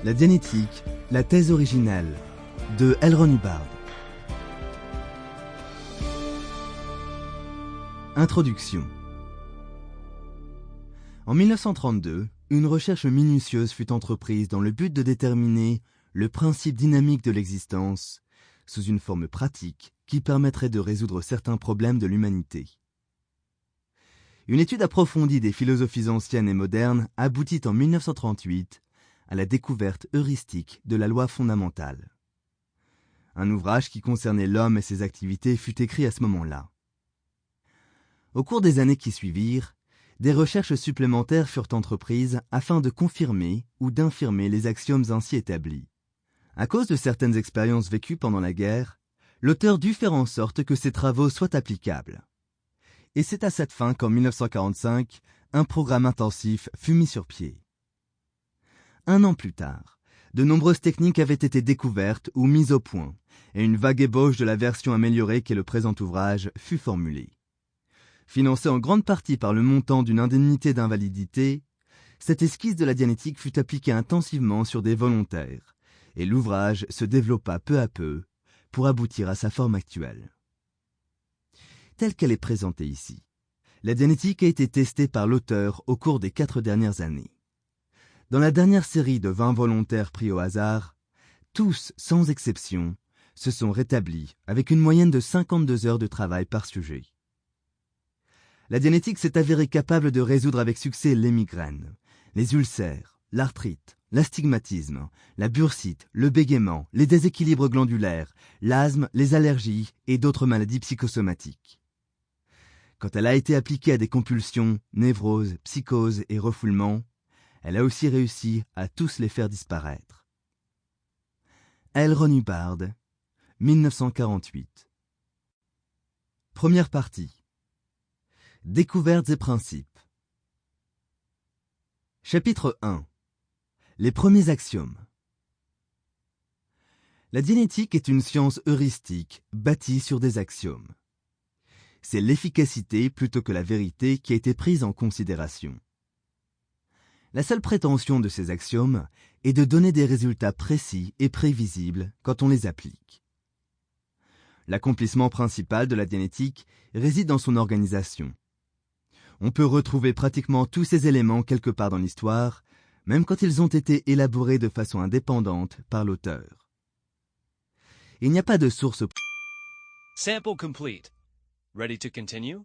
La Dianétique, la thèse originelle de L. Ron Hubbard. Introduction. En 1932, une recherche minutieuse fut entreprise dans le but de déterminer le principe dynamique de l'existence sous une forme pratique qui permettrait de résoudre certains problèmes de l'humanité. Une étude approfondie des philosophies anciennes et modernes aboutit en 1938 à la découverte heuristique de la loi fondamentale. Un ouvrage qui concernait l'homme et ses activités fut écrit à ce moment-là. Au cours des années qui suivirent, des recherches supplémentaires furent entreprises afin de confirmer ou d'infirmer les axiomes ainsi établis. À cause de certaines expériences vécues pendant la guerre, l'auteur dut faire en sorte que ses travaux soient applicables. Et c'est à cette fin qu'en 1945, un programme intensif fut mis sur pied. Un an plus tard, de nombreuses techniques avaient été découvertes ou mises au point, et une vague ébauche de la version améliorée qu'est le présent ouvrage fut formulée. Financée en grande partie par le montant d'une indemnité d'invalidité, cette esquisse de la Dianétique fut appliquée intensivement sur des volontaires, et l'ouvrage se développa peu à peu pour aboutir à sa forme actuelle. Telle qu'elle est présentée ici, la Dianétique a été testée par l'auteur au cours des 4 dernières années. Dans la dernière série de 20 volontaires pris au hasard, tous, sans exception, se sont rétablis avec une moyenne de 52 heures de travail par sujet. La Dianétique s'est avérée capable de résoudre avec succès les migraines, les ulcères, l'arthrite, l'astigmatisme, la bursite, le bégaiement, les déséquilibres glandulaires, l'asthme, les allergies et d'autres maladies psychosomatiques. Quand elle a été appliquée à des compulsions, névroses, psychoses et refoulements, elle a aussi réussi à tous les faire disparaître. L. Ron Hubbard, 1948. Première partie. Découvertes et principes. Chapitre 1. Les premiers axiomes. La dianétique est une science heuristique bâtie sur des axiomes. C'est l'efficacité plutôt que la vérité qui a été prise en considération. La seule prétention de ces axiomes est de donner des résultats précis et prévisibles quand on les applique. L'accomplissement principal de la dianétique réside dans son organisation. On peut retrouver pratiquement tous ces éléments quelque part dans l'histoire, même quand ils ont été élaborés de façon indépendante par l'auteur. Il n'y a pas de source. Sample complete. Ready to continue?